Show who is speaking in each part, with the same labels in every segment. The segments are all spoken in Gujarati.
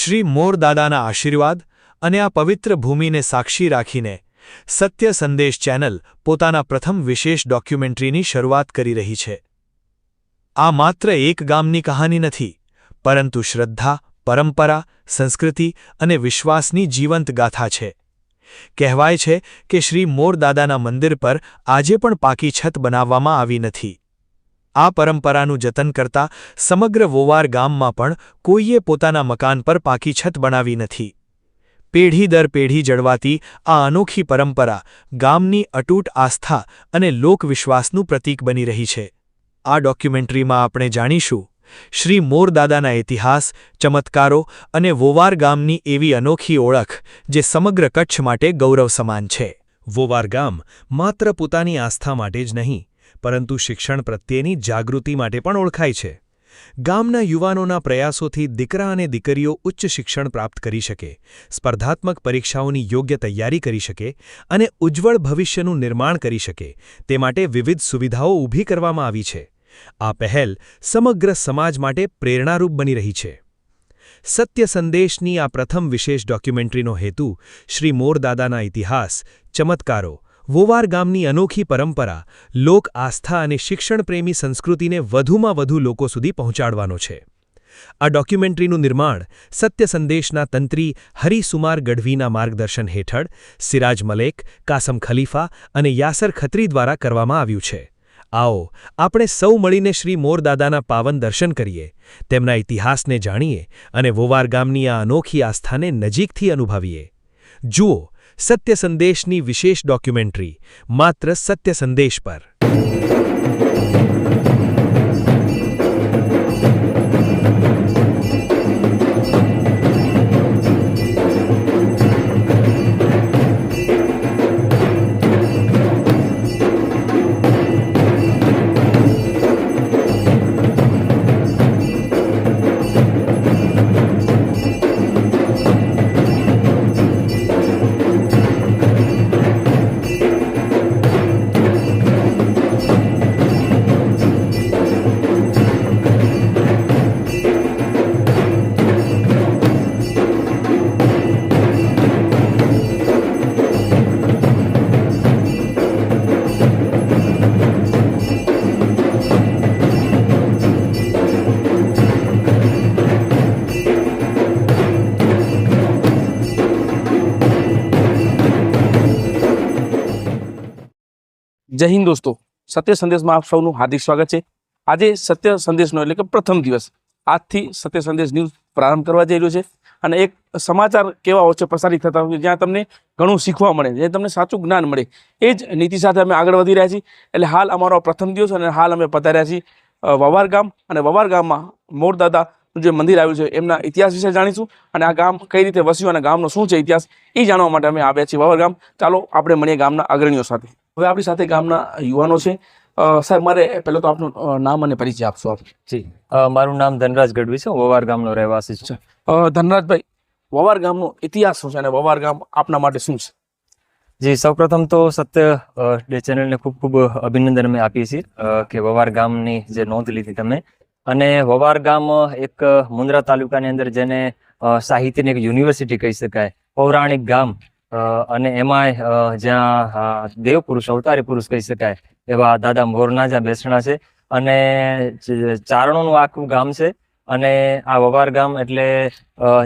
Speaker 1: શ્રી મોરદાદાના આશીર્વાદ અને આ પવિત્ર ભૂમિને સાક્ષી રાખીને સત્ય સંદેશ ચેનલ પોતાના પ્રથમ વિશેષ ડોક્યુમેન્ટરીની શરૂઆત કરી રહી છે। આ માત્ર એક ગામની કહાની નથી, પરંતુ શ્રદ્ધા, પરંપરા, સંસ્કૃતિ અને વિશ્વાસની જીવંત ગાથા છે। કહેવાય છે કે શ્રી મોરદાદાના મંદિર પર આજે પણ પાકી છત બનાવવામાં આવી નથી। આ પરંપરાનું જતન કરતા સમગ્ર વોવાર ગામમાં પણ કોઈએ પોતાના મકાન પર પાકી છત બનાવી નથી। પેઢી દર પેઢી જળવાતી આ અનોખી પરંપરા ગામની અતૂટ આસ્થા અને લોકવિશ્વાસનું પ્રતીક બની રહી છે। આ ડોક્યુમેન્ટરીમાં આપણે જાણીશું શ્રી મોરદાદાના ઇતિહાસ, ચમત્કારો અને વોવાર ગામની એવી અનોખી ઓળખ જે સમગ્ર કચ્છ માટે ગૌરવ સમાન છે।
Speaker 2: વોવાર ગામ માત્ર પોતાની આસ્થા માટે જ નહીં, પરંતુ શિક્ષણ પ્રત્યેની જાગૃતિ માટે પણ ઓળખાય છે। ગામના યુવાનોના પ્રયાસોથી દીકરા અને દીકરીઓ ઉચ્ચ શિક્ષણ પ્રાપ્ત કરી શકે, સ્પર્ધાત્મક પરીક્ષાઓની યોગ્ય તૈયારી કરી શકે અને ઉજ્જવળ ભવિષ્યનું નિર્માણ કરી શકે તે માટે વિવિધ સુવિધાઓ ઊભી કરવામાં આવી છે। આ પહેલ સમગ્ર સમાજ માટે પ્રેરણારૂપ બની રહી છે। સત્ય સંદેશની આ પ્રથમ વિશેષ ડોક્યુમેન્ટરીનો હેતુ શ્રી મોરદાદાના ઇતિહાસ, ચમત્કારો, વોવાર ગામની અનોખી પરંપરા, લોક આસ્થા અને શિક્ષણપ્રેમી સંસ્કૃતિને વધુમાં વધુ લોકો સુધી પહોંચાડવાનો છે। આ ડોક્યુમેન્ટરીનું નિર્માણ સત્ય સંદેશના તંત્રી હરિસુમાર ગઢવીના માર્ગદર્શન હેઠળ સિરાજ મલેક, કાસમ ખલીફા અને યાસર ખત્રી દ્વારા કરવામાં આવ્યું છે। આવો આપણે સૌ મળીને શ્રી મોરદાદાના પાવન દર્શન કરીએ, તેમના ઇતિહાસને જાણીએ અને વોવાર ગામની આ અનોખી આસ્થાને નજીકથી અનુભવીએ। જુઓ સત્ય સંદેશની વિશેષ ડોક્યુમેન્ટરી માત્ર સત્ય સંદેશ પર।
Speaker 3: જય હિન્દ દોસ્તો, સત્ય સંદેશમાં આપ સૌનું હાર્દિક સ્વાગત છે। આજે સત્ય સંદેશનો એટલે કે પ્રથમ દિવસ, આજથી સત્ય સંદેશ ન્યૂઝ પ્રારંભ કરવા જઈ રહ્યો છે અને એક સમાચાર કેવા હોય છે પ્રસારિત થતા હોય જ્યાં તમને ઘણું શીખવા મળે, જે તમને સાચું જ્ઞાન મળે, એ જ નીતિ સાથે અમે આગળ વધી રહ્યા છીએ। એટલે હાલ અમારો પ્રથમ દિવસ અને હાલ અમે પધાર્યા છીએ વોવાર ગામ અને વોવાર ગામમાં મોરદાદાનું જે મંદિર આવ્યું છે એમના ઇતિહાસ વિશે જાણીશું અને આ ગામ કઈ રીતે વસ્યું અને ગામનો શું છે ઇતિહાસ એ જાણવા માટે અમે આવ્યા છીએ વોવાર ગામ। ચાલો આપણે મળીએ ગામના અગ્રણીઓ સાથે। હવે આપણી સાથે ગામના યુવાનો છે। સાહેબ, મારે પહેલાં તો આપનું નામ અને પરિચય આપશો આપ?
Speaker 4: જી, મારું નામ ધનરાજ ગઢવી છે, વોવાર ગામનો રહેવાસી છે।
Speaker 3: ધનરાજભાઈ, વોવાર ગામનો ઇતિહાસ શું છે અને વોવાર ગામ આપના માટે શું છે?
Speaker 4: જી, સૌપ્રથમ તો સત્ય ચેનલને ખૂબ ખૂબ અભિનંદન અમે આપીએ છીએ કે વોવાર ગામની જે નોંધ લીધી તમે। અને વોવાર ગામ એક મુન્દ્રા તાલુકાની અંદર જેને સાહિત્યની એક યુનિવર્સિટી કહી શકાય, પૌરાણિક ગામ અને એમાંય જ્યાં દેવપુરુષ, અવતારી પુરુષ કહી શકાય એવા દાદા મોરના જ્યાં બેસણા છે અને ચારણોનું આખું ગામ છે। અને આ વોવાર ગામ એટલે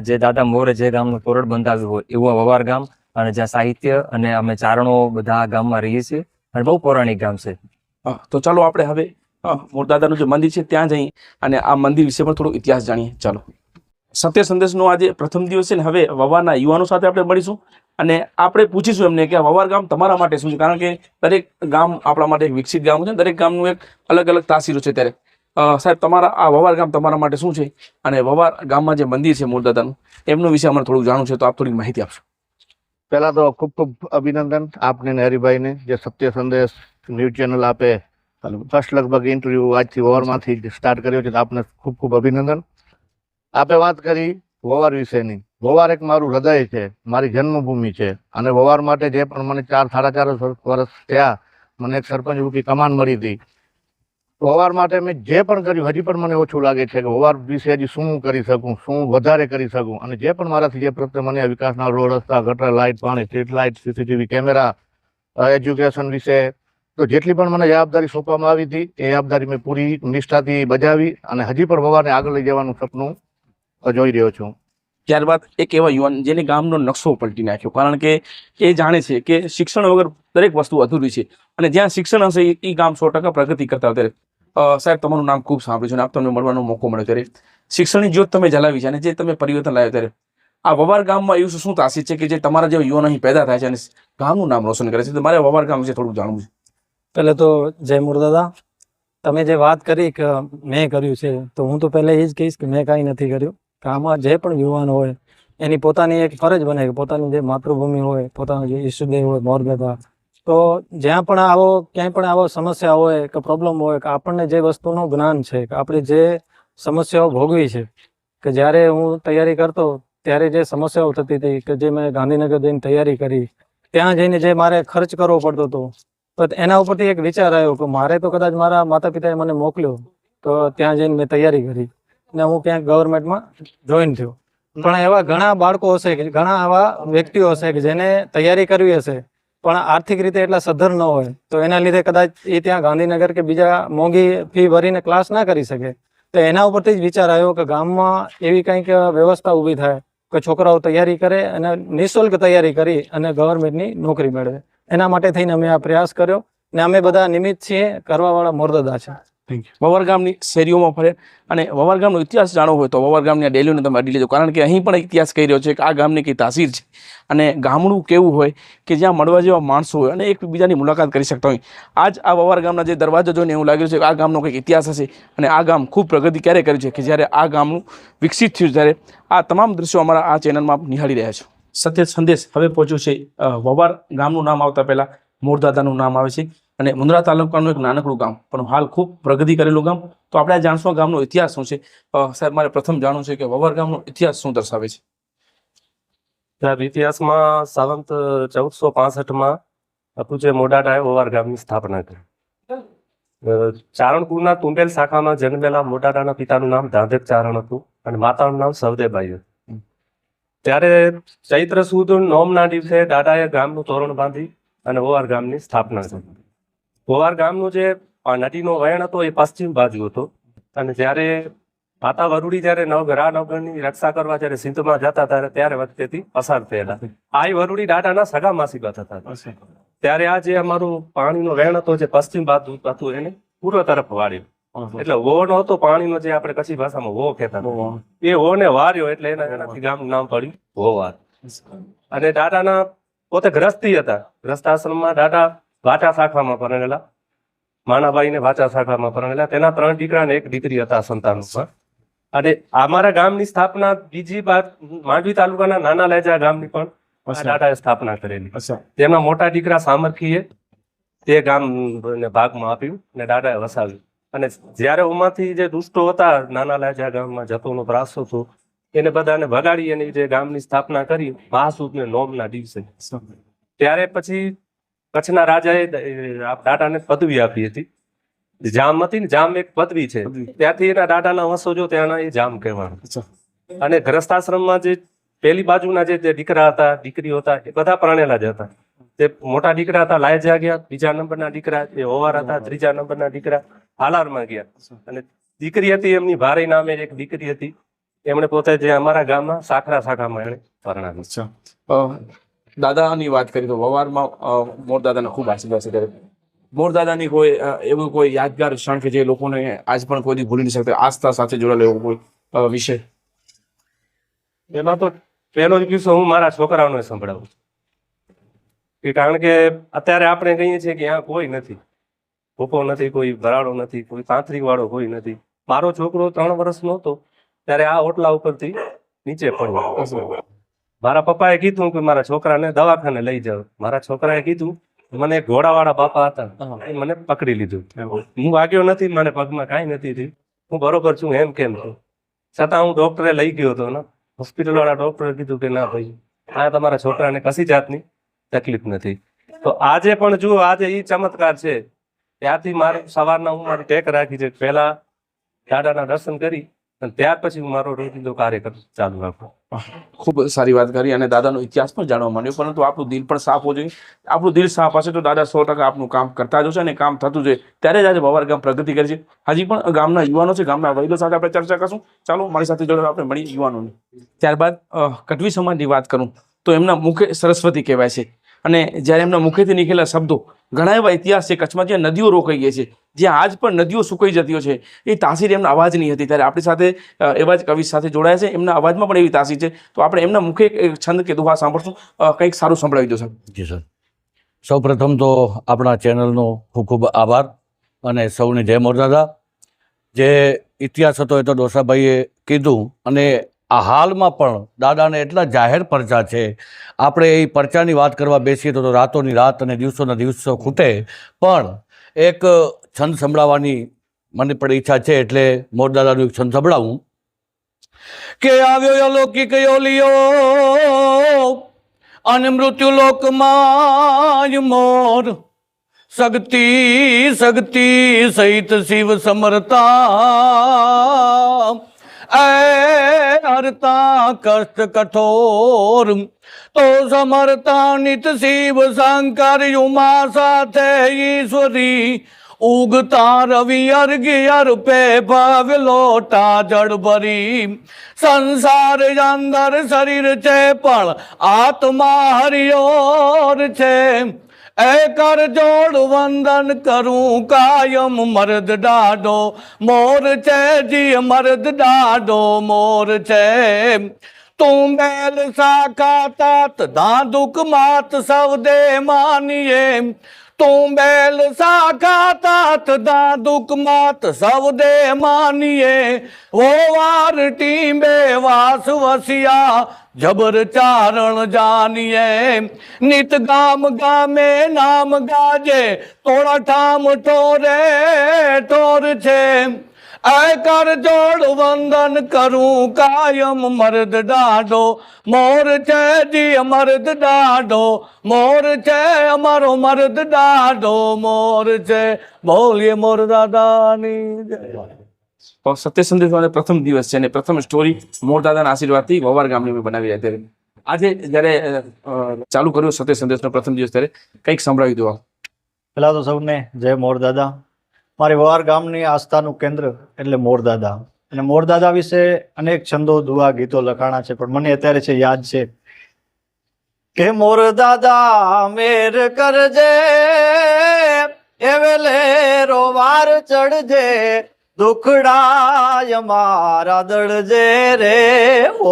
Speaker 4: જે દાદા મોરે જે ગામનું તોરણ બંધાવ્યું હોય એવું આ વોવાર ગામ, અને જ્યાં સાહિત્ય અને અમે ચારણો બધા આ ગામમાં રહીએ છીએ અને બહુ પૌરાણિક ગામ છે।
Speaker 3: તો ચાલો આપણે હવે મોરદાદાનું જે મંદિર છે ત્યાં જઈ અને આ મંદિર વિશે પણ થોડો ઇતિહાસ જાણીએ। ચાલો, સત્ય સંદેશનો આજે પ્રથમ દિવસ છે ને હવે વોવારના યુવાનો સાથે આપણે મળીશું અને આપણે પૂછીશું એમને કે આ વોવાર ગામ તમારા માટે શું છે, કારણ કે દરેક ગામ આપણા માટે એક વિકસિત ગામ છે, દરેક ગામનું એક અલગ અલગ તાસીરો છે। ત્યારે સાહેબ, તમારા આ વોવાર ગામ તમારા માટે શું છે અને વોવાર ગામમાં જે મંદિર છે મોરદાદાનું એમનું વિશે અમને થોડું જાણવું છે, તો આપ થોડી માહિતી આપશો?
Speaker 5: પહેલા તો ખૂબ ખૂબ અભિનંદન આપને ને હરિભાઈને, જે સત્ય સંદેશ ન્યૂઝ ચેનલ આપે ફર્સ્ટ લગભગ ઇન્ટરવ્યુ આજથી વોવારમાંથી સ્ટાર્ટ કર્યો છે, તો આપને ખૂબ ખૂબ અભિનંદન। આપે વાત કરી વોવાર વિશેની। વોવાર એક મારું હૃદય છે, મારી જન્મભૂમિ છે અને વોવાર માટે જે પણ મને 4 સાડા 4 વર્ષ થયા મને એક સરપંચ રૂપી કમાન મળી હતી, વવાર માટે મેં જે પણ કર્યું હજી પણ મને ઓછું લાગે છે કે વવાર વિશે હજી શું કરી શકું, શું વધારે કરી શકું, અને જે પણ મારાથી જે પ્રત્યે મને વિકાસના રોડ રસ્તા, ગટર લાઇટ, પાણી, street light, CCTV camera, education વિશે તો જેટલી પણ મને જવાબદારી સોંપવામાં આવી હતી એ જવાબદારી મેં પૂરી નિષ્ઠાથી બજાવી અને હજી પણ વવારને આગળ લઈ જવાનું સપનું જોઈ રહ્યો છું.
Speaker 3: ત્યારબાદ એક એવા યુવાન જેને ગામનો નકશો પલટી નાખ્યો, કારણ કે એ જાણે છે કે શિક્ષણ વગર દરેક વસ્તુ અધૂરી છે અને જ્યાં શિક્ષણ હશે એ ગામ 100% પ્રગતિ કરતા હોય. ત્યારે સાહેબ, તમારું નામ ખૂબ સાંભળ્યું છે અને આપ તમને મળવાનો મોકો મળ્યો ત્યારે શિક્ષણની જ્યોત તમે જલાવી છે અને જે તમે પરિવર્તન લાવ્યો ત્યારે આ વવાર ગામમાં એવું શું તાસીર છે કે જે તમારા જેવા યુવાનો અહીં પેદા થાય છે અને ગામનું નામ રોશન કરે છે? તો મારે વવાર ગામ વિશે થોડું જાણવું છે.
Speaker 6: પહેલે તો જય મુરદાદા. તમે જે વાત કરી કે મેં કર્યું છે, તો હું તો પહેલે એ જ કહીશ કે મેં કાંઈ નથી કર્યું. કે આમાં જે પણ યુવાન હોય એની પોતાની એક ફરજ બને કે પોતાની જે માતૃભૂમિ હોય, પોતાનો જે ઈષ્ટદેવ હોય, મોરબેટા, તો જ્યાં પણ ક્યાંય પણ આવો સમસ્યા હોય કે પ્રોબ્લેમ હોય કે આપણને જે વસ્તુનું જ્ઞાન છે કે આપણે જે સમસ્યાઓ ભોગવી છે, કે જ્યારે હું તૈયારી કરતો ત્યારે જે સમસ્યાઓ થતી હતી કે જે મેં ગાંધીનગર જઈને તૈયારી કરી, ત્યાં જઈને જે મારે ખર્ચ કરવો પડતો હતો, તો એના ઉપરથી એક વિચાર આવ્યો કે મારે તો કદાચ મારા માતા પિતાએ મને મોકલ્યો તો ત્યાં જઈને મેં તૈયારી કરી અને હું ક્યાંક ગવર્મેન્ટમાં જોઈન થયો. પણ એવા ઘણા બાળકો હશે કે ઘણા આવા વ્યક્તિઓ હશે કે જેને તૈયારી કરવી હશે પણ આર્થિક રીતે એટલા સદ્ધર ન હોય, તો એના લીધે કદાચ એ ત્યાં ગાંધીનગર કે બીજા મોંઘી ફી ભરીને ક્લાસ ના કરી શકે. તો એના ઉપરથી જ વિચાર આવ્યો કે ગામમાં એવી કંઈક વ્યવસ્થા ઊભી થાય કે છોકરાઓ તૈયારી કરે અને નિઃશુલ્ક તૈયારી કરી અને ગવર્મેન્ટની નોકરી મેળવે. એના માટે થઈને અમે આ પ્રયાસ કર્યો ને અમે બધા નિમિત્ત છીએ, કરવાવાળા મોરદાદા છે.
Speaker 3: વવાર ગામની શેરીઓમાં ફરે અને વવાર ગામનો ઇતિહાસ જાણવો હોય તો વવાર ગામની આ ડેલીઓને તમે અડી લેજો, કારણ કે અહીં પણ ઇતિહાસ કહી રહ્યો છે કે આ ગામની કઈ તાસીર છે અને ગામડું કેવું હોય કે જ્યાં મળવા જેવા માણસો હોય અને એકબીજાની મુલાકાત કરી શકતા હોય. આજ આ વવાર ગામના જે દરવાજો જોઈને એવું લાગ્યું છે કે આ ગામનો કંઈક ઇતિહાસ હશે અને આ ગામ ખૂબ પ્રગતિ ક્યારે કરી છે કે જ્યારે આ ગામનું વિકસિત થયું, ત્યારે આ તમામ દ્રશ્યો અમારા આ ચેનલમાં આપ નિહાળી રહ્યા છો. સત્ય સંદેશ હવે પહોંચ્યું છે વવાર ગામનું નામ આવતા પહેલા મોરદાદાનું નામ આવે છે અને મુન્દ્રા તાલુકાનું એક નાનકડું ગામ પણ હાલ ખૂબ પ્રગતિ કરેલું ગામ. તો આપણે આ જાણશું ગામનો ઇતિહાસ શું છે. સાહેબ, મારે પ્રથમ જાણવું છે કે વવાર ગામનો ઇતિહાસ શું દર્શાવે છે?
Speaker 7: સાહેબ, ઇતિહાસમાં સાવંત 1465માં પૂજ્ય મોડાડાએ વવાર ગામની સ્થાપના કરી. ચારણકુળના તુંબેલ શાખામાં જન્મેલા મોડાડાના પિતાનું નામ ધાંધક ચારણ હતું અને માતાનું નામ સવદેબાઈ હતું. ત્યારે ચૈત્ર સુદ નોમના દિવસે દાદાએ ગામનું તોરણ બાંધી અને વવાર ગામની સ્થાપના કરી. વવાર ગામનું જે નદીનો વહેણ હતો એ પશ્ચિમ બાજુ હતો અને જ્યારે માતા વરુડી જ્યારે નગરની રક્ષા કરવા જ્યારે સિંધમાં જતા ત્યારે વખતેથી પસાર થયેલા. આ વરુડી દાદાના સગા માસીબા હતા. ત્યારે આ જે અમારું પાણીનો વહેણ હતો જે પશ્ચિમ બાજુ હતું એને પૂર્વ તરફ વાળ્યો. એટલે વો નો હતો પાણીનો, જે આપણે કચ્છી ભાષામાં વો કહેતા, એ વો ને વાર્યો એટલે એનાથી ગામનું નામ પડ્યું વોવાર. અને દાદાના પોતે ગ્રસ્તી હતા. ગ્રસ્ત આશ્રમમાં દાદા વાચા શાખામાં પરણેલા, માણાબાઈ ને વાચા શાખામાં પરણેલા. તેના 3 દીકરા ને 1 દીકરી હતા સંતાનોમાં. અને અમારા ગામની સ્થાપના બીજી બાદ માંડવી તાલુકાના નાના લેજા ગામની પણ દાદાએ સ્થાપના કરેલી. તેમના મોટા દીકરા સામરખીએ તે ગામ ભાગમાં આપ્યું અને દાદાએ વસાવ્યું. અને જ્યારે ઉમાંથી જે દુષ્ટો હતા નાના લેજા ગામમાં જતોનો પ્રાસો હતો એને બધાને ભગાડી એની જે ગામની સ્થાપના કરી મહાસુદ ને નોમના દિવસે. ત્યારે પછી કચ્છના રાજાએ દાદાને પદવી આપી હતી. જામ હતી ને, જામ એક પદવી છે, ત્યાંથી એના દાદાના વંશજો ત્યાંના એ જામ કહેવાનું. અને ગ્રસ્તાશ્રમમાં જે પેલી બાજુના જે દીકરા હતા દીકરીઓ હતા એ બધા પરણેલા જ હતા. જે મોટા દીકરા હતા લાયજા ગયા, બીજા નંબરના દીકરા એ વવાર હતા, ત્રીજા નંબરના દીકરા હાલારમાં ગયા. અને દીકરી હતી એમની ભારે નામે એક દીકરી હતી, એમણે પોતે જે અમારા ગામમાં સાખરા શાખામાં એને પરણાવી.
Speaker 3: દાદાની વાત કરી તો વવારમાં મોરદાદાને ખૂબ આશીર્વાદ છે. મોરદાદાની કોઈ એવું કોઈ યાદગાર ક્ષણ કે જે લોકોને આજ પણ કોઈ ભૂલી નહીં શકતા, આસ્થા સાથે જોડાયેલો એવો કોઈ વિષય?
Speaker 7: એમાં તો પહેલો જ કિસ્સો હું મારા છોકરાઓને સંભળાવું છું. કારણ કે અત્યારે આપણે કહીએ છીએ કે અહીંયા કોઈ નથી, ભૂપો નથી, કોઈ ભરાડો નથી, કોઈ તાંત્રિક વાળો કોઈ નથી. મારો છોકરો 3 વર્ષનો હતો ત્યારે આ ઓટલા ઉપરથી નીચે પડ્યો. મારા પપ્પાએ કીધું કે મારા છોકરાને દવાખાને લઈ જાઓ. મારા છોકરાએ કીધું, મને ઘોડાવાળા બાપા હતા એ મને પકડી લીધું. હું વાગ્યો નથી, મને પગમાં કાંઈ નથી થયું, હું બરોબર છું એમ કેમ છું. છતાં હું ડોક્ટરે લઈ ગયો હતો ને, હોસ્પિટલ વાળા ડોક્ટરે કીધું કે ના ભાઈ, આ તમારા છોકરાને કશી જાતની તકલીફ નથી. તો આજે પણ જુઓ, આજે એ ચમત્કાર છે ત્યારથી મારે સવારના હું મારી ટેક રાખી છે પહેલા દાદાના દર્શન કરી અને ત્યાર પછી હું મારો રોજિંદો કાર્યક્રમ ચાલુ રાખું.
Speaker 3: ખૂબ સારી વાત કરી અને દાદાનો ઇતિહાસ પણ જાણવા માંડ્યો, પરંતુ આપણું દિલ પણ સાફ હોવું જોઈએ. આપણું દિલ સાફ હશે તો દાદા 100% આપનું કામ કરતા જ હશે અને કામ થતું જોઈએ. ત્યારે જ આજે વવાર ગામ પ્રગતિ કરી છે. હજી પણ ગામના યુવાનો છે, ગામના વડીલો સાથે આપણે ચર્ચા કરશું. ચાલો મારી સાથે જોડે આપણે મળીએ યુવાનોની. ત્યારબાદ કટવી સમાજની વાત કરું તો એમના મુખે સરસ્વતી કહેવાય છે અને જ્યારે એમના મુખેથી નીકળેલા શબ્દો ઘણા એવા ઇતિહાસ છે કચ્છમાં જ્યાં નદીઓ રોકાઈ ગઈ છે, જ્યાં આજ પણ નદીઓ સુકાઈ જતી છે. એ તાસીર એમના અવાજની હતી. ત્યારે આપણી સાથે એવા જ કવિ સાથે જોડાયા છે, એમના અવાજમાં પણ એવી તાસીર છે. તો આપણે એમના મુખે એક છંદ કે દુહા સાંભળશું. કંઈક સારું સંભળાવી દો સાહેબ.
Speaker 8: જી સર. સૌ પ્રથમ તો આપણા ચેનલનો ખૂબ ખૂબ આભાર અને સૌને જય મોરદાદા. જે ઇતિહાસ હતો એ તો ડોસાભાઈએ કીધું અને આ હાલમાં પણ દાદાને એટલા જાહેર પરચા છે, આપણે એ પરચાની વાત કરવા બેસીએ તો રાતોની રાત અને દિવસોના દિવસો ખૂટે. પણ એક છંદ સંભળાવવાની મને પણ ઈચ્છા છે, એટલે મોરદાદાનું એક છંદ સંભળાવું કે આવ્યો અલૌકિક યોલિયો અને મૃત્યુ લોકમાં મોર સગતી સગતી સહિત શિવ સમરતા હરતા કષ્ટ કઠોર તો સમરતા નિત શિવ શંકર ઉમા સાથે ઈશ્વરી ઉગતા રવિ અર્ઘ્ય અર્પે ભવ્ય લોટા જળ ભરી સંસાર અંદર શરીર છે પણ આત્મા હરિયોર છે એ કર જોડ વંદન કરું કાયમ મર્દ ડાડો મોર છે જી મર્દ ડાડો મોર છે તું મેલ શાખા તાત દાદુક માત સૌદે માનીએ તું બેલ શાખા તાત દાદુક માત સૌદે માનીએ વો વાર ટીંબે વાસ વસિયા જબર ચારણ જાનીએ નિત ગામ ગામે નામ ગાજે તોડા ઠામ ઠોરે ઠોર છે એ કર જોડ વંદન કરું કાયમ મર્દ ડાઢો મોર છે જી મર્દ ડાઢો મોર છે અમારો મર્દ ડાઢો મોર છે. બોલીએ મોર દાદાની જય.
Speaker 3: સત્ય સંદેશનો પ્રથમ દિવસ છે અને પ્રથમ સ્ટોરી મોરદાદાના આશીર્વાદથી વવાર ગામની અમે બનાવી રહ્યા. ત્યારે આજે જ્યારે ચાલુ કર્યો સત્ય સંદેશનો પ્રથમ દિવસ, ત્યારે કંઈક સંભળાવી દો.
Speaker 5: પહેલા તો સૌને જય મોરદાદા. મારી વવાર ગામની આસ્થાનું કેન્દ્ર એટલે મોરદાદા, અને મોરદાદા વિશે અનેક છંદો દુઆ ગીતો લખાણા છે, પણ મને અત્યારે છે યાદ છે કે મોરદાદા મેર કરજે એવેલે રોવાર ચડજે દુખડાય મારા દળજે રે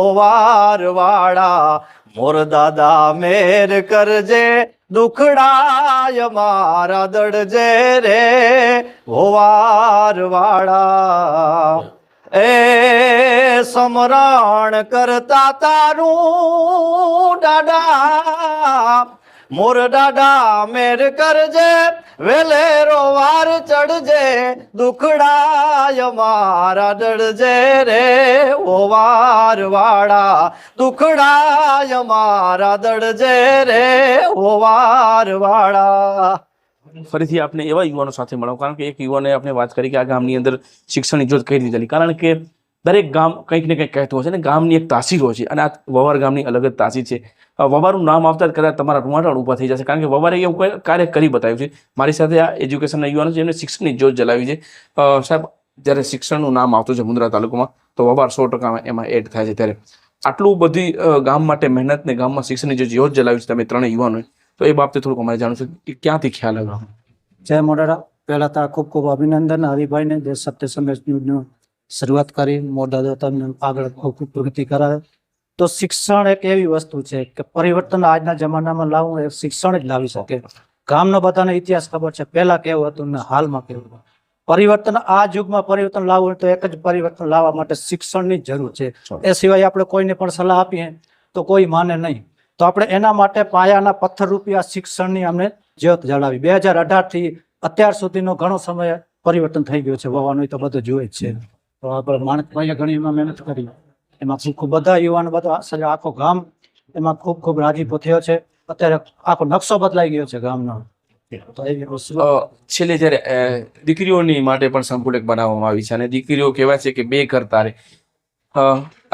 Speaker 5: ઓવાર વાળા મોરદાદા મેર કરજે દુખડાય મારા દળજે રે ઓવાર વાળા એ સમરણ કરતા તારું દાડા મોર દાડા મેર કરજે વેલેરો વાર ચડજે દુખડાય મારા ડળજે રે ઓવાર વાળા દુખડાય મારા દળજે રે ઓવાર વાળા.
Speaker 3: ફરીથી આપણે એવા યુવાનો સાથે મળો, કારણ કે એક યુવાને આપણે વાત કરી કે આ ગામની અંદર શિક્ષણની જોત કઈ રીતે ચાલી, કારણ કે દરેક ગામ કંઈક ને કંઈક કહેતું હશે ને ગામની એક તાસીર હોય છે, અને આ વવાર ગામની અલગ જ તાસીર છે. વવારનું નામ આવતા જ કદાચ તમારા રૂવાટા ઊભા થઈ જશે, કારણ કે વવારે એવું કોઈ કાર્ય કરી બતાવ્યું છે. મારી સાથે આ એજ્યુકેશનના યુવાનો છે જેમને શિક્ષણની જોત જલાવી છે. સાહેબ, જ્યારે શિક્ષણનું નામ આવતું છે મુન્દ્રા તાલુકામાં તો વવાર 100% એમાં એડ થાય છે. ત્યારે આટલું બધી ગામ માટે મહેનત ને ગામમાં શિક્ષણની જે જોત જલાવી છે તમે ત્રણેય યુવાનોએ, તો એ બાબતે થોડુંક અમારે જાણવું છે કે ક્યાંથી ખ્યાલ આવ્યો?
Speaker 6: જય મોઢેરા. પહેલા તો ખૂબ ખૂબ અભિનંદન હરિભાઈને જે સત્ય સંદેશ ન્યૂઝની શરૂઆત કરી, મોરદાદા તમને આગળ ખૂબ ખૂબ પ્રગતિ કરાવે. તો શિક્ષણ એક એવી વસ્તુ છે કે પરિવર્તન આજના જમાનામાં લાવવું એ શિક્ષણ જ લાવી શકે. ગામનો બધાને ઇતિહાસ ખબર છે, પહેલા કેવું હતું ને હાલમાં કેવું. પરિવર્તન આ યુગમાં પરિવર્તન લાવવું તો એક જ પરિવર્તન લાવવા માટે શિક્ષણની જરૂર છે. એ સિવાય આપણે કોઈને પણ સલાહ આપીએ તો કોઈ માને નહીં. તો આપણે એના માટે પાયાના પથ્થર રૂપી આ શિક્ષણની અમને જ્યોત જણાવી. 2018 થી અત્યાર સુધીનો ઘણો સમય પરિવર્તન થઈ ગયું છે. વવાનું તો બધું જોઈએ જ છે. તો આપણે માણસભાઈએ ઘણી એમાં મહેનત કરી, એમાં ખૂબ બધા યુવાનો બધા આખો ગામ એમાં ખૂબ ખૂબ રાજીપો થયો છે. અત્યારે આખો નકશો બદલાઈ ગયો છે ગામનો. તો એવી વસ્તુ
Speaker 3: છેલ્લે જ્યારે દીકરીઓની માટે પણ સંકુલ એક બનાવવામાં આવી છે અને દીકરીઓ કહેવાય છે કે બે ઘર તારે.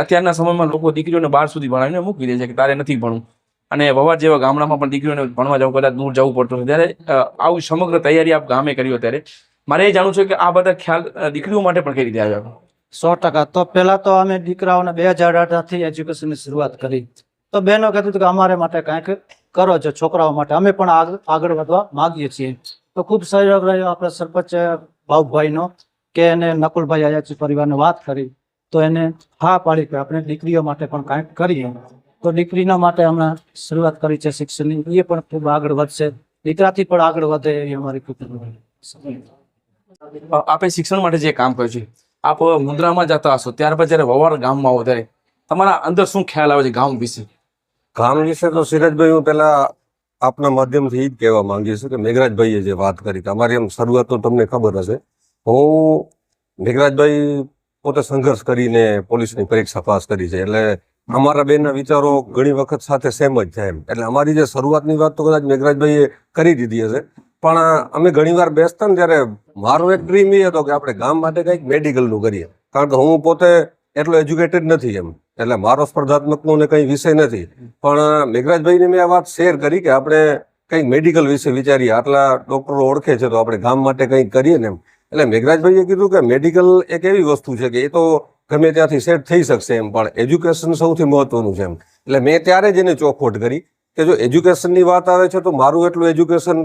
Speaker 3: અત્યારના સમયમાં લોકો દીકરીઓને 12 સુધી ભણાવીને મૂકી દે છે કે તારે નથી ભણવું, અને વવાડ જેવા ગામડામાં પણ દીકરીઓને ભણવા જવું કદાચ દૂર જવું પડતું હતું. ત્યારે આવું સમગ્ર તૈયારી આપ ગામે કર્યો, ત્યારે મારે એ જાણવું છે કે આ બધા ખ્યાલ દીકરીઓ માટે પણ કઈ રીતે આવ્યા?
Speaker 6: 100%. તો પહેલા તો અમે દીકરાઓને 2018 થી એજ્યુકેશનની શરૂઆત કરી. તો બહેનો કહેતું હતું કે અમારે માટે કાંઈક કરો છો છોકરાઓ માટે, અમે પણ આગળ વધવા માંગીએ છીએ. તો ખૂબ સહયોગ રહ્યો આપણે સરપંચ બાબુભાઈનો, કે એને નકુલભાઈ આયાચી પરિવારને વાત કરી તો એને હા પાડી કે આપણે દીકરીઓ માટે પણ કાંઈક કરીએ. તો દીકરીના માટે અમે શરૂઆત કરી છે શિક્ષણની, એ પણ ખૂબ આગળ વધશે, દીકરાથી પણ આગળ વધે એવી અમારી ખૂબ.
Speaker 3: આપે શિક્ષણ માટે જે કામ કર્યું છે, આપ મુન્દ્રામાં જતા હશો, ત્યારબાદ જ્યારે વવાડ ગામમાં આવો ત્યારે તમારા અંદર શું ખ્યાલ આવે છે ગામ વિશે?
Speaker 9: ગામ વિશે તો સિરાજભાઈ હું પેલા આપના માધ્યમથી એ જ કહેવા માંગીશ કે મેઘરાજભાઈએ જે વાત કરી, તમારી એમ શરૂઆત તો તમને ખબર હશે, હું મેઘરાજભાઈ પોતે સંઘર્ષ કરીને પોલીસની પરીક્ષા પાસ કરી છે, એટલે અમારા બેના વિચારો ઘણી વખત સાથે સેમ જ છે એમ. એટલે અમારી જે શરૂઆતની વાત તો કદાચ મેઘરાજભાઈએ કરી દીધી હશે, પણ અમે ઘણીવાર બેસતા ને ત્યારે મારો એક ડ્રીમ એ હતો કે આપણે ગામ માટે કંઈક મેડિકલનું કરીએ, કારણ કે હું પોતે એટલો એજ્યુકેટેડ નથી એમ, એટલે મારો સ્પર્ધાત્મકનો ને કંઈ વિષય નથી. પણ મેઘરાજભાઈને મેં આ વાત શેર કરી કે આપણે કંઈક મેડિકલ વિશે વિચારીએ, આટલા ડૉક્ટરો ઓળખે છે તો આપણે ગામ માટે કંઈક કરીએ ને એમ. એટલે મેઘરાજભાઈએ કીધું કે મેડિકલ એક એવી વસ્તુ છે કે એ તો ગમે ત્યાંથી સેટ થઈ શકશે એમ, પણ એજ્યુકેશન સૌથી મહત્વનું છે એમ. એટલે મેં ત્યારે જ એને ચોખવટ કરી કે જો એજ્યુકેશનની વાત આવે છે તો મારું એટલું એજ્યુકેશન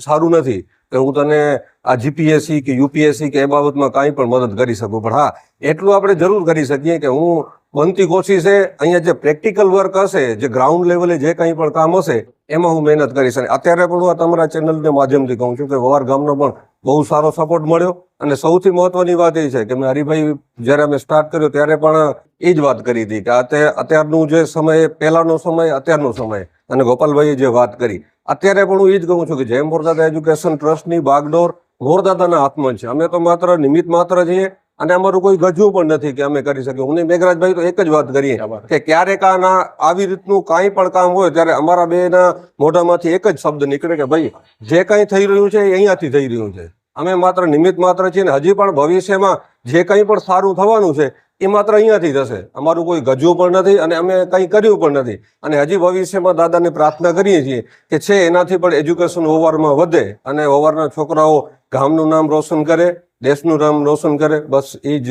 Speaker 9: સારું નથી કે હું તને આ જીપીએસસી કે યુપીએસસી કે એ બાબતમાં કાંઈ પણ મદદ કરી શકું, પણ હા એટલું આપણે જરૂર કરી શકીએ કે હું બનતી કોશિશે અહીંયા જે પ્રેક્ટિકલ વર્ક હશે, જે ગ્રાઉન્ડ લેવલે જે કંઈ પણ કામ હશે એમાં હું મહેનત કરીશ. અને અત્યારે પણ હું તમારા ચેનલના માધ્યમથી કહું છું કે વવાર ગામનો પણ બહુ સારો સપોર્ટ મળ્યો. અને સૌથી મહત્વની વાત એ છે કે મેં હરિભાઈ જ્યારે અમે સ્ટાર્ટ કર્યો ત્યારે પણ એ જ વાત કરી હતી કે અત્યારનું જે સમય, પહેલાનો સમય, અત્યારનો સમય, અને ગોપાલભાઈએ જે વાત કરી, અત્યારે પણ હું એ જ કહું છું કે જય મોરદાદા એજ્યુકેશન ટ્રસ્ટની બાગડોર મોરદાદાના હાથમાં છે. અમે તો માત્ર નિમિત્ત માત્ર છીએ અને અમારું કોઈ ગજવું પણ નથી કે અમે કરી શકીએ. હું મેઘરાજભાઈ તો એક જ વાત કરીએ કે ક્યારેક આવી રીતનું કાંઈ પણ કામ હોય ત્યારે અમારા બેના મોઢામાંથી એક જ શબ્દ નીકળે કે ભાઈ જે કાંઈ થઈ રહ્યું છે એ અહીંયાથી થઈ રહ્યું છે, અમે માત્ર નિમિત્ત માત્ર છીએ ને હજી પણ ભવિષ્યમાં જે કંઈ પણ સારું થવાનું છે એ માત્ર અહીંયાથી થશે. અમારું કોઈ ગજવું પણ નથી અને અમે કંઈ કર્યું પણ નથી. અને હજી ભવિષ્યમાં દાદાને પ્રાર્થના કરીએ છીએ કે છે એનાથી પણ એજ્યુકેશન વવારમાં વધે અને વવારના છોકરાઓ ગામનું નામ રોશન કરે, દેશનું નામ રોશન કરે. બસ એ જ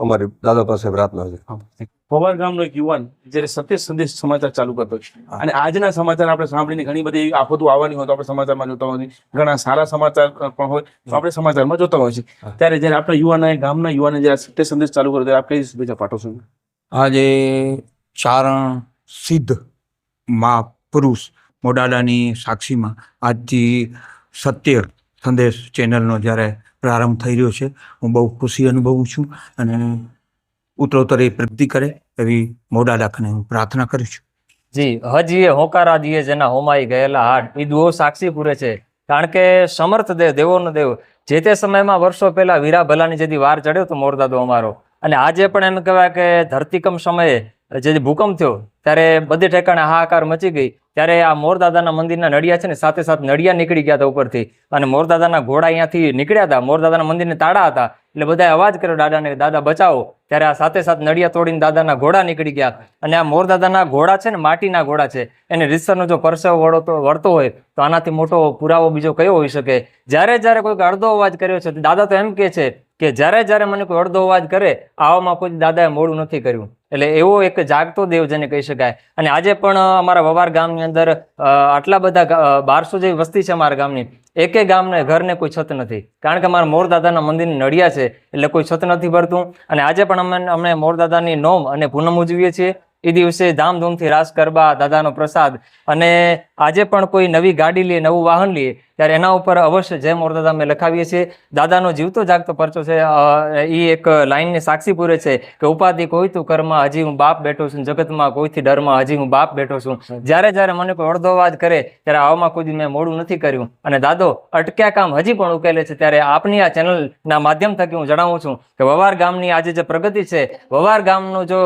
Speaker 9: અમારી દાદા પાસે પ્રાર્થના છે.
Speaker 3: વવાડ ગામનો એક યુવાન જ્યારે સત્ય સંદેશ સમાચાર ચાલુ કરતો છે, અને આજના સમાચાર આપણે સાંભળીને ઘણી બધી આફતો આવવાની હોય તો આપણે સમાચારમાં જોતા હોય, ઘણા સારા સમાચાર પણ હોય તો આપણે સમાચારમાં જોતા હોય છે, ત્યારે જ્યારે આપણા યુવાને, ગામના યુવાને જ્યારે સત્ય સંદેશ ચાલુ કર્યો ત્યારે આપ કઈ શુભેચ્છા પાઠવશો?
Speaker 10: આજે ચારણ સિદ્ધ મહાપુરુષ મોડાડાની સાક્ષીમાં આજથી સત્ય સંદેશ ચેનલનો જ્યારે પ્રારંભ થઈ રહ્યો છે, હું બહુ ખુશી અનુભવું છું અને ઉત્તરોત્તર એ પ્રગતિ કરે એવી મોડાડાને હું પ્રાર્થના કરું છું.
Speaker 4: જી હજી એ હોકારા દીએ જેના હોમાઈ ગયેલા હાડ એ દુઓ સાક્ષી પૂરે છે, કારણ કે સમર્થ દેવ, દેવોનો દેવ, જે તે સમયમાં વર્ષો પહેલા વીરા ભલાની જેથી વાર ચડ્યો તો મોરદાદો અમારો, અને આજે પણ એમ કહેવાય કે ધરતીકંપ સમયે જે ભૂકંપ થયો ત્યારે બધે ઠેકાણે હાહાકાર મચી ગઈ, ત્યારે આ મોરદાદાના મંદિરના નડિયા છે ને સાથે સાથે નડિયા નીકળી ગયા હતા ઉપરથી, અને મોરદાદાના ઘોડા અહીંયાથી નીકળ્યા હતા, મોરદાદાના મંદિરને તાળા હતા, એટલે બધાએ અવાજ કર્યો દાદાને, દાદા બચાવો. ત્યારે આ સાથે સાથે નડિયા તોડીને દાદાના ઘોડા નીકળી ગયા. અને આ મોરદાદાના ઘોડા છે ને માટીના ઘોડા છે, એને રીતસરનો જો પરસેવો વળતો હોય તો આનાથી મોટો પુરાવો બીજો કયો હોઈ શકે? જ્યારે જ્યારે કોઈક અડધો અવાજ કર્યો છે, દાદા તો એમ કહે છે કે જ્યારે જ્યારે મને કોઈ અડધો અવાજ કરે આવામાં કોઈ દાદાએ મોડું નથી કર્યું. એટલે એવો એક જાગતો દેવ જેને કહી શકાય. અને આજે પણ અમારા વવાર ગામની અંદર આટલા બધા 1200 જેવી વસ્તી છે અમારા ગામની, એકે ગામને ઘરને કોઈ છત નથી, કારણ કે અમારા મોરદાદાના મંદિરની નડિયા છે એટલે કોઈ છત નથી ભરતું. અને આજે પણ અમે મોરદાદાની નોમ અને પૂનમ ઉજવીએ છીએ. એ દિવસે ધામધૂમથી રાસ ગરબા, દાદાનો પ્રસાદ, અને આજે પણ કોઈ નવી ગાડી લે, નવું વાહન લે ત્યારે એના ઉપર અવશ્ય જય મોરદાદા અમે લખાવીએ છીએ. દાદાનો જીવતો જાગતો પરચો છે. એ એક લાઈનની સાક્ષી પૂરે છે કે ઉપાધિ કોઈ તું કરમાં હજી હું બાપ બેઠો છું, જગતમાં કોઈથી ડરમાં હજી હું બાપ બેઠો છું. જ્યારે જ્યારે મને કોઈ અડધો અવાજ કરે ત્યારે આવામાં કોઈ મેં મોડું નથી કર્યું, અને દાદો અટક્યા કામ હજી પણ ઉકેલે છે. ત્યારે આપની આ ચેનલના માધ્યમ થકી હું જણાવું છું કે વવાર ગામની આજે જે પ્રગતિ છે, વવાર ગામનું જો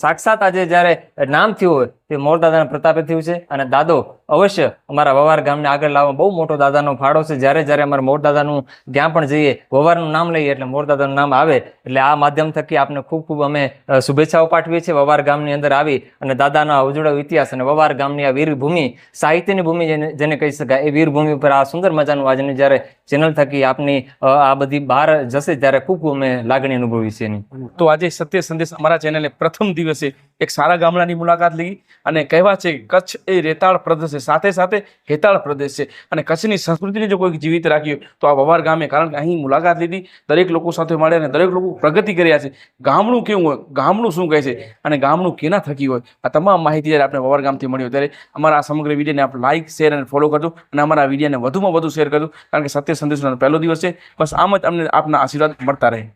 Speaker 4: સાક્ષાત આજે જ્યારે નામ થયું હોય તે મોરદાદાના પ્રતાપે થયું છે. અને દાદો અવશ્ય અમારા વવાર ગામને આગળ લાવવા બહુ મોટો દાદાનો ફાળો છે. જ્યારે અમારા મોરદાદાનું જ્યાં પણ જઈએ, વવારનું નામ લઈએ એટલે મોરદાદાનું નામ આવે. એટલે આ માધ્યમ થકી આપને ખૂબ ખૂબ અમે શુભેચ્છાઓ પાઠવીએ છીએ. વવાર ગામની અંદર આવી અને દાદાના ઉજળો ઇતિહાસ અને વવાર ગામની આ વીરભૂમિ, સાહિત્યની ભૂમિ જેને કહી શકાય, એ વીરભૂમિ ઉપર આ સુંદર મજાનું આજની જ્યારે ચેનલ થકી આપની આ બધી બહાર જશે ત્યારે ખૂબ ખૂબ અમે લાગણી અનુભવી છે એની.
Speaker 3: તો આજે સત્ય સંદેશ અમારા ચેનલે પ્રથમ દિવસે એક સારા ગામડાની મુલાકાત લીધી. અને કહેવા છે કે કચ્છ એ રેતાળ પ્રદેશ છે, સાથે સાથે હેતાળ પ્રદેશ છે. અને કચ્છની સંસ્કૃતિને જો કોઈ જીવિત રાખી હોય તો આ વવાર ગામે, કારણ કે અહીં મુલાકાત લીધી, દરેક લોકો સાથે મળે અને દરેક લોકો પ્રગતિ કર્યા છે. ગામડું કેવું હોય, ગામડું શું કહે છે અને ગામડું કેના થકી હોય, આ તમામ માહિતી જ્યારે આપણે વવાર ગામથી મળી હોય ત્યારે અમારા આ સમગ્ર વિડીયોને આપ લાઇક, શેર અને ફોલો કરજો અને અમારા વિડીયોને વધુમાં વધુ શેર કરજો, કારણ કે સત્ય સંદેશનો પહેલો દિવસ છે. બસ આમ જ અમને આપના આશીર્વાદ મળતા રહે.